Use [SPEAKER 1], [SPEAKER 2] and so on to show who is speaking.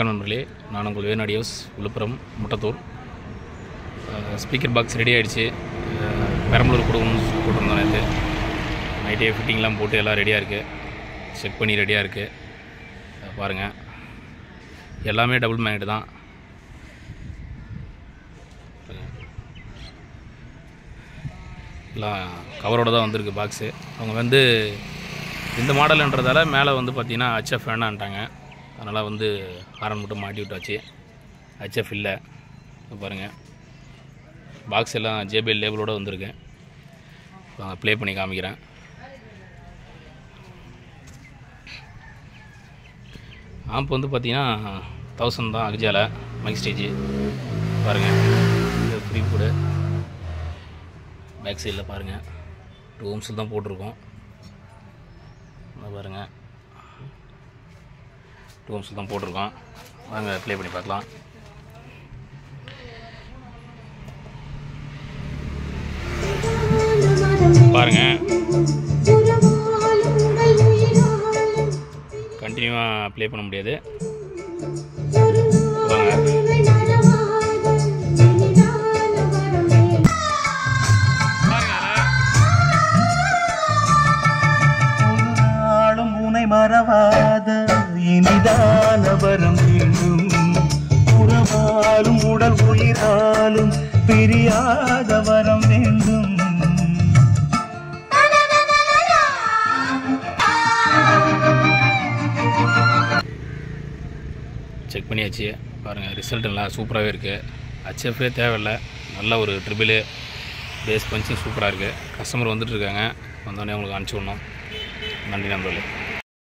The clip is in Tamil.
[SPEAKER 1] நண்பர்களே, நான் உங்கள் வேணாடியோஸ் Villupuram Muttathur. Speaker box ready ஆகிடுச்சு. பெரம்பலூர் கொடுக்கணும்னு போட்டிருந்தோம். நேற்று நைட்டே ஃபிட்டிங்லாம் போட்டு எல்லாம் ரெடியாக இருக்குது. செக் பண்ணி ரெடியாக இருக்குது. பாருங்கள், எல்லாமே டபுள் மேக்னெட் தான். எல்லாம் கவரோடு தான் வந்திருக்கு பாக்ஸு. அவங்க இந்த மாடல்ன்றதால மேலே பார்த்திங்கன்னா HF வேணான்ட்டாங்க. அதனால் ஹாரன் மட்டும் மாட்டி விட்டாச்சு. HF இல்லை. பாருங்கள், பாக்ஸ் எல்லாம் JBL லேபிளோடு வந்திருக்கேன். ப்ளே பண்ணி காமிக்கிறேன். ஆம்ப் பார்த்திங்கன்னா 1000 தான். அக்ஜால மைக் ஸ்டேஜ் பாருங்கள். இந்த ஃப்ரீ கூட பேக் சைடில் பாருங்கள், 2 ohms தான் போட்டிருக்கோம். பாருங்கள், 2 ohms தான் போட்டிருக்கோம். வாங்க ப்ளே பண்ணி பார்க்கலாம். பாருங்கள், கண்டினியூவாக ப்ளே பண்ண முடியாது. வாங்க,
[SPEAKER 2] மறவாத இனிதான வரம் வேண்டும். உறவாலும் உடல் உயிராலும் பிரியாத வரம் வேண்டும்.
[SPEAKER 1] செக் பண்ணியாச்சு. பாருங்கள், ரிசல்ட் எல்லாம் சூப்பராகவே இருக்குது. HF தேவையில்லை. நல்ல ஒரு ட்ரிபிள் பேஸ் பஞ்சிங் சூப்பராக இருக்குது. கஸ்டமர் வந்துட்டுருக்காங்க. வந்தோடனே உங்களுக்கு அனுப்பிச்சி விடணும். நன்றி நண்பர்களே.